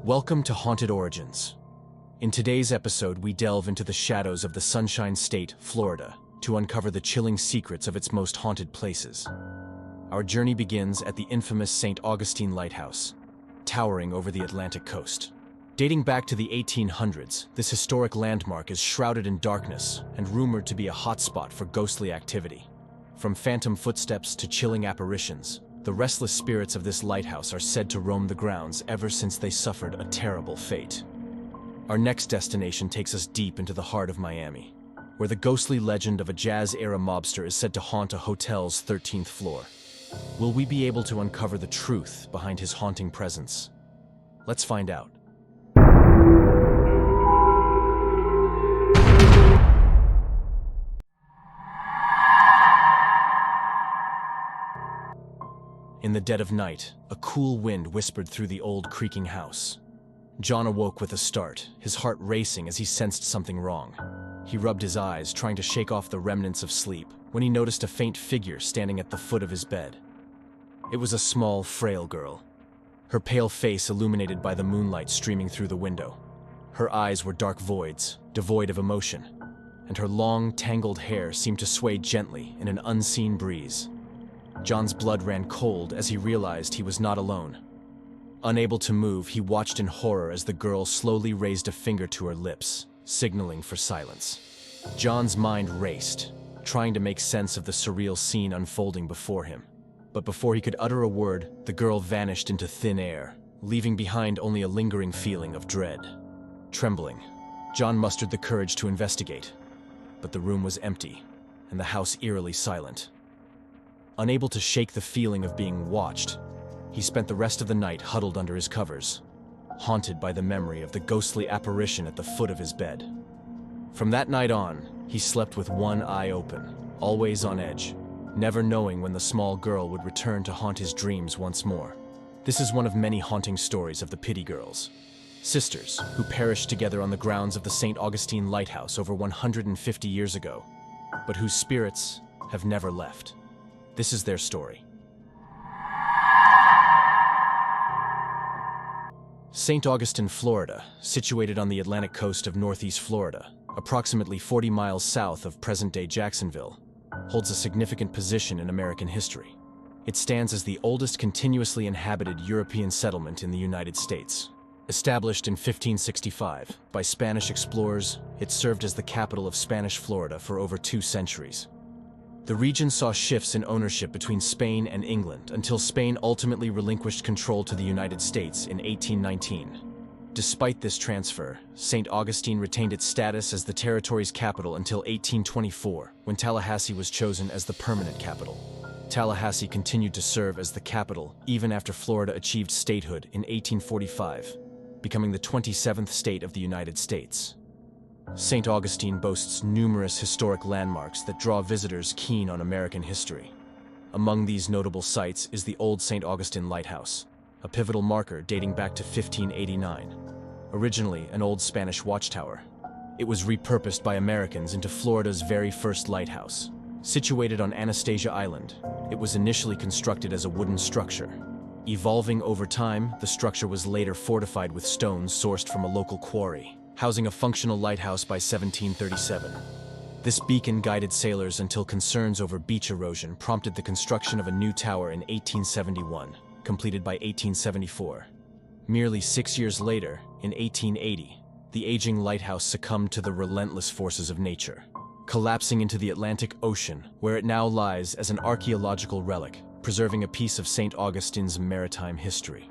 Welcome to Haunted Origins. In today's episode, we delve into the shadows of the Sunshine State, Florida, to uncover the chilling secrets of its most haunted places. Our journey begins at the infamous St. Augustine Lighthouse, towering over the Atlantic coast. Dating back to the 1800s, this historic landmark is shrouded in darkness and rumored to be a hotspot for ghostly activity. From phantom footsteps to chilling apparitions, the restless spirits of this lighthouse are said to roam the grounds ever since they suffered a terrible fate. Our next destination takes us deep into the heart of Miami, where the ghostly legend of a jazz-era mobster is said to haunt a hotel's 13th floor. Will we be able to uncover the truth behind his haunting presence? Let's find out. In the dead of night, a cool wind whispered through the old creaking house. John awoke with a start, his heart racing as he sensed something wrong. He rubbed his eyes, trying to shake off the remnants of sleep, when he noticed a faint figure standing at the foot of his bed. It was a small, frail girl, her pale face illuminated by the moonlight streaming through the window. Her eyes were dark voids, devoid of emotion, and her long, tangled hair seemed to sway gently in an unseen breeze. John's blood ran cold as he realized he was not alone. Unable to move, he watched in horror as the girl slowly raised a finger to her lips, signaling for silence. John's mind raced, trying to make sense of the surreal scene unfolding before him. But before he could utter a word, the girl vanished into thin air, leaving behind only a lingering feeling of dread. Trembling, John mustered the courage to investigate, but the room was empty, and the house eerily silent. Unable to shake the feeling of being watched, he spent the rest of the night huddled under his covers, haunted by the memory of the ghostly apparition at the foot of his bed. From that night on, he slept with one eye open, always on edge, never knowing when the small girl would return to haunt his dreams once more. This is one of many haunting stories of the Pity Girls, sisters who perished together on the grounds of the St. Augustine Lighthouse over 150 years ago, but whose spirits have never left. This is their story. St. Augustine, Florida, situated on the Atlantic coast of northeast Florida, approximately 40 miles south of present-day Jacksonville, holds a significant position in American history. It stands as the oldest continuously inhabited European settlement in the United States. Established in 1565 by Spanish explorers, it served as the capital of Spanish Florida for over 2 centuries. The region saw shifts in ownership between Spain and England until Spain ultimately relinquished control to the United States in 1819. Despite this transfer, St. Augustine retained its status as the territory's capital until 1824, when Tallahassee was chosen as the permanent capital. Tallahassee continued to serve as the capital even after Florida achieved statehood in 1845, becoming the 27th state of the United States. St. Augustine boasts numerous historic landmarks that draw visitors keen on American history. Among these notable sites is the old St. Augustine Lighthouse, a pivotal marker dating back to 1589. Originally an old Spanish watchtower, it was repurposed by Americans into Florida's very first lighthouse. Situated on Anastasia Island, it was initially constructed as a wooden structure. Evolving over time, the structure was later fortified with stones sourced from a local quarry, housing a functional lighthouse by 1737. This beacon guided sailors until concerns over beach erosion prompted the construction of a new tower in 1871, completed by 1874. Merely 6 years later, in 1880, the aging lighthouse succumbed to the relentless forces of nature, collapsing into the Atlantic Ocean, where it now lies as an archaeological relic, preserving a piece of St. Augustine's maritime history.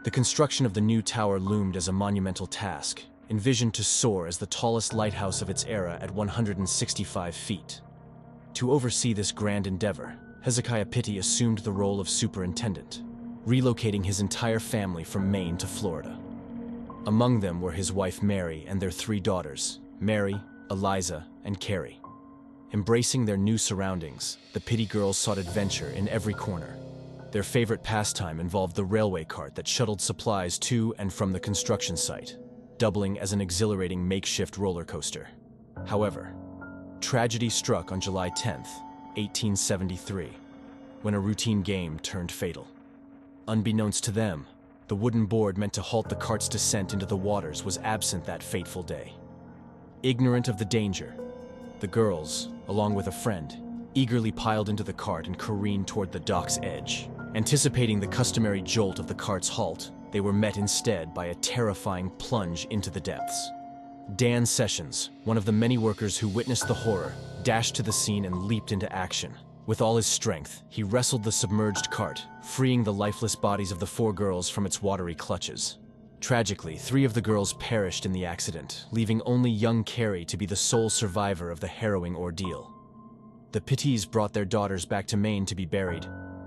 The construction of the new tower loomed as a monumental task, envisioned to soar as the tallest lighthouse of its era at 165 feet. To oversee this grand endeavor, Hezekiah Pittee assumed the role of superintendent, relocating his entire family from Maine to Florida. Among them were his wife Mary and their 3 daughters, Mary, Eliza, and Carrie. Embracing their new surroundings, the Pittee girls sought adventure in every corner. Their favorite pastime involved the railway cart that shuttled supplies to and from the construction site, doubling as an exhilarating makeshift roller coaster. However, tragedy struck on July 10th, 1873, when a routine game turned fatal. Unbeknownst to them, The wooden board meant to halt the cart's descent into the waters was absent that fateful day. Ignorant of the danger, the girls, along with a friend, eagerly piled into the cart and careened toward the dock's edge. Anticipating the customary jolt of the cart's halt, they were met instead by a terrifying plunge into the depths. Dan Sessions, one of the many workers who witnessed the horror, dashed to the scene and leaped into action. With all his strength, he wrestled the submerged cart, freeing the lifeless bodies of the 4 girls from its watery clutches. Tragically, 3 of the girls perished in the accident, leaving only young Carrie to be the sole survivor of the harrowing ordeal. The Pittees brought their daughters back to Maine to be buried,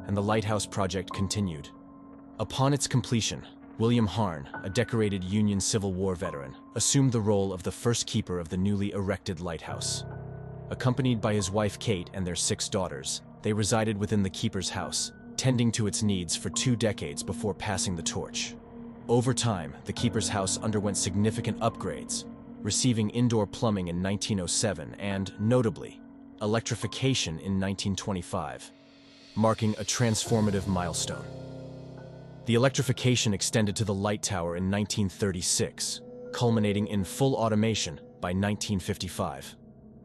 and the lighthouse project continued. Upon its completion, William Harn, a decorated Union Civil War veteran, assumed the role of the first keeper of the newly erected lighthouse. Accompanied by his wife Kate and their 6 daughters, they resided within the keeper's house, tending to its needs for 2 decades before passing the torch. Over time, the keeper's house underwent significant upgrades, receiving indoor plumbing in 1907 and, notably, electrification in 1925, marking a transformative milestone. The electrification extended to the light tower in 1936, culminating in full automation by 1955.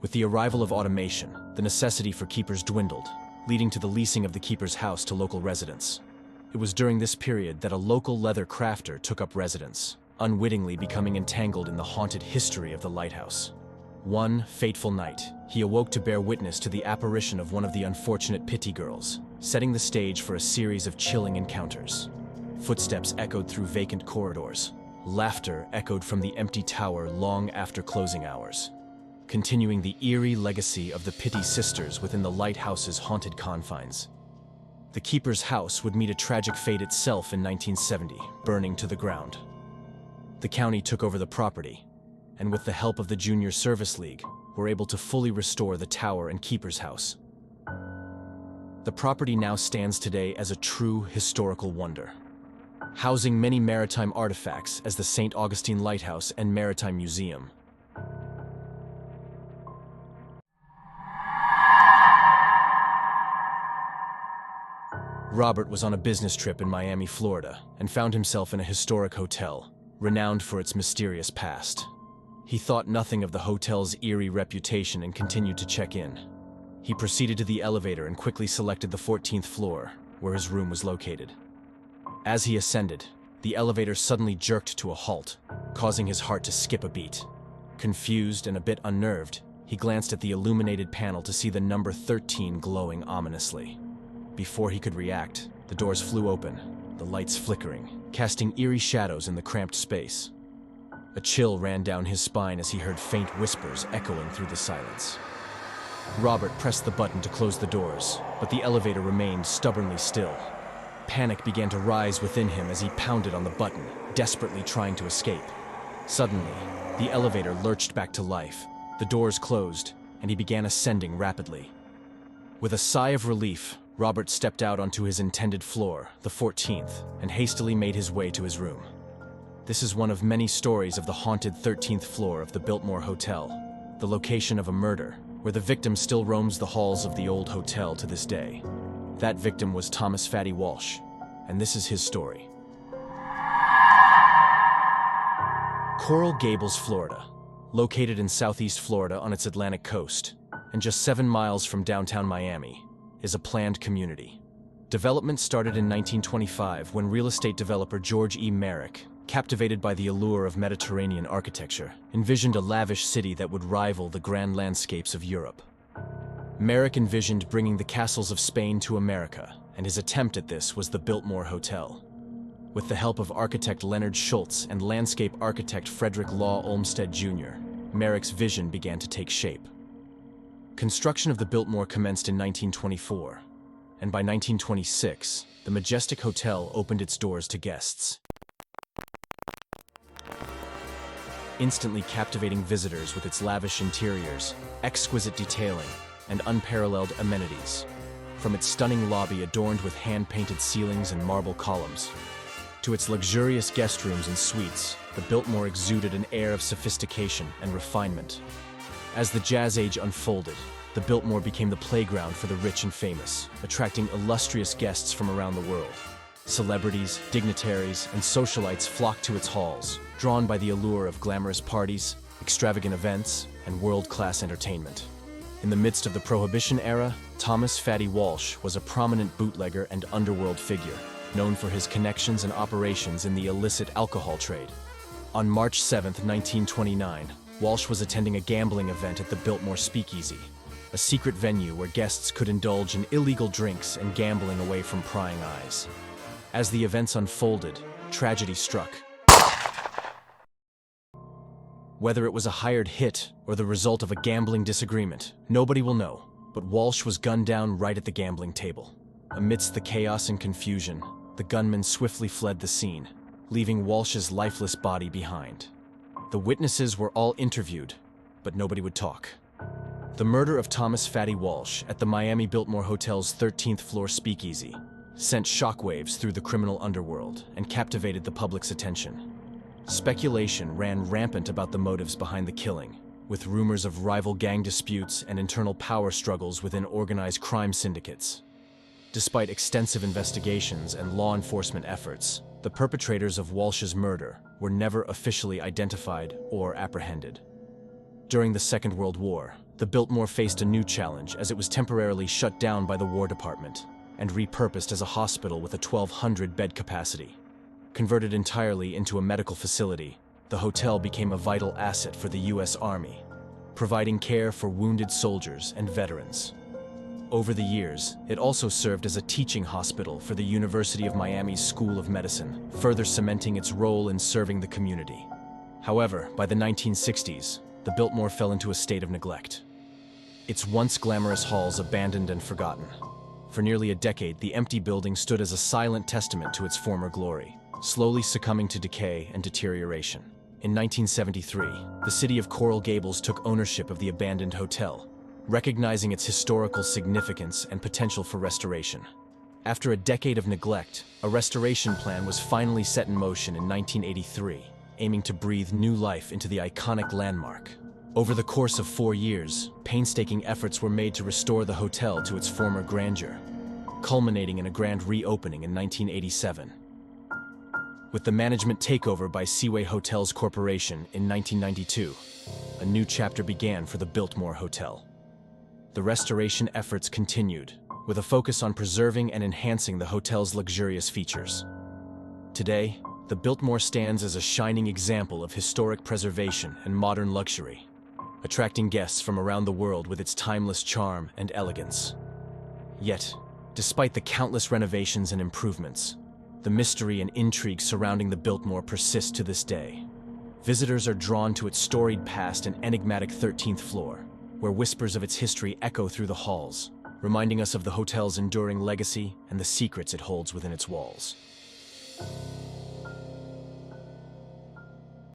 With the arrival of automation, the necessity for keepers dwindled, leading to the leasing of the keeper's house to local residents. It was during this period that a local leather crafter took up residence, unwittingly becoming entangled in the haunted history of the lighthouse. One fateful night, he awoke to bear witness to the apparition of one of the unfortunate Pittee girls, setting the stage for a series of chilling encounters. Footsteps echoed through vacant corridors. Laughter echoed from the empty tower long after closing hours, continuing the eerie legacy of the Pittee sisters within the lighthouse's haunted confines. The keeper's house would meet a tragic fate itself in 1970, burning to the ground. The county took over the property, and with the help of the Junior Service League, were able to fully restore the tower and keeper's house. The property now stands today as a true historical wonder, housing many maritime artifacts as the St. Augustine Lighthouse and Maritime Museum. Robert was on a business trip in Miami, Florida, and found himself in a historic hotel, renowned for its mysterious past. He thought nothing of the hotel's eerie reputation and continued to check in. He proceeded to the elevator and quickly selected the 14th floor, where his room was located. As he ascended, the elevator suddenly jerked to a halt, causing his heart to skip a beat. Confused and a bit unnerved, he glanced at the illuminated panel to see the number 13 glowing ominously. Before he could react, the doors flew open, the lights flickering, casting eerie shadows in the cramped space. A chill ran down his spine as he heard faint whispers echoing through the silence. Robert pressed the button to close the doors, but the elevator remained stubbornly still. Panic began to rise within him as he pounded on the button, desperately trying to escape. Suddenly, the elevator lurched back to life, the doors closed, and he began ascending rapidly. With a sigh of relief, Robert stepped out onto his intended floor, the 14th, and hastily made his way to his room. This is one of many stories of the haunted 13th floor of the Biltmore Hotel, the location of a murder, where the victim still roams the halls of the old hotel to this day. That victim was Thomas Fatty Walsh, and this is his story. Coral Gables, Florida, located in southeast Florida on its Atlantic coast, and just 7 miles from downtown Miami, is a planned community. Development started in 1925 when real estate developer George E. Merrick, captivated by the allure of Mediterranean architecture, envisioned a lavish city that would rival the grand landscapes of Europe. Merrick envisioned bringing the castles of Spain to America, and his attempt at this was the Biltmore Hotel. With the help of architect Leonard Schultz and landscape architect Frederick Law Olmsted Jr., Merrick's vision began to take shape. Construction of the Biltmore commenced in 1924, and by 1926, the majestic hotel opened its doors to guests, instantly captivating visitors with its lavish interiors, exquisite detailing, and unparalleled amenities. From its stunning lobby adorned with hand-painted ceilings and marble columns, to its luxurious guest rooms and suites, the Biltmore exuded an air of sophistication and refinement. As the Jazz Age unfolded, the Biltmore became the playground for the rich and famous, attracting illustrious guests from around the world. Celebrities, dignitaries, and socialites flocked to its halls, drawn by the allure of glamorous parties, extravagant events, and world-class entertainment. In the midst of the Prohibition era, Thomas "Fatty" Walsh was a prominent bootlegger and underworld figure, known for his connections and operations in the illicit alcohol trade. On March 7, 1929, Walsh was attending a gambling event at the Biltmore Speakeasy, a secret venue where guests could indulge in illegal drinks and gambling away from prying eyes. As the events unfolded, tragedy struck. Whether it was a hired hit or the result of a gambling disagreement, nobody will know, but Walsh was gunned down right at the gambling table. Amidst the chaos and confusion, the gunman swiftly fled the scene, leaving Walsh's lifeless body behind. The witnesses were all interviewed, but nobody would talk. The murder of Thomas "Fatty" Walsh at the Miami Biltmore Hotel's 13th floor speakeasy sent shockwaves through the criminal underworld and captivated the public's attention. Speculation ran rampant about the motives behind the killing, with rumors of rival gang disputes and internal power struggles within organized crime syndicates. Despite extensive investigations and law enforcement efforts, the perpetrators of Walsh's murder were never officially identified or apprehended. During the Second World War, the Biltmore faced a new challenge as it was temporarily shut down by the War Department and repurposed as a hospital with a 1,200-bed capacity. Converted entirely into a medical facility, the hotel became a vital asset for the U.S. Army, providing care for wounded soldiers and veterans. Over the years, it also served as a teaching hospital for the University of Miami's School of Medicine, further cementing its role in serving the community. However, by the 1960s, the Biltmore fell into a state of neglect. Its once glamorous halls abandoned and forgotten. For nearly a decade, the empty building stood as a silent testament to its former glory, slowly succumbing to decay and deterioration. In 1973, the city of Coral Gables took ownership of the abandoned hotel, recognizing its historical significance and potential for restoration. After a decade of neglect, a restoration plan was finally set in motion in 1983, aiming to breathe new life into the iconic landmark. Over the course of 4 years, painstaking efforts were made to restore the hotel to its former grandeur, culminating in a grand reopening in 1987. With the management takeover by Seaway Hotels Corporation in 1992, a new chapter began for the Biltmore Hotel. The restoration efforts continued, with a focus on preserving and enhancing the hotel's luxurious features. Today, the Biltmore stands as a shining example of historic preservation and modern luxury, attracting guests from around the world with its timeless charm and elegance. Yet, despite the countless renovations and improvements, the mystery and intrigue surrounding the Biltmore persist to this day. Visitors are drawn to its storied past and enigmatic 13th floor, where whispers of its history echo through the halls, reminding us of the hotel's enduring legacy and the secrets it holds within its walls.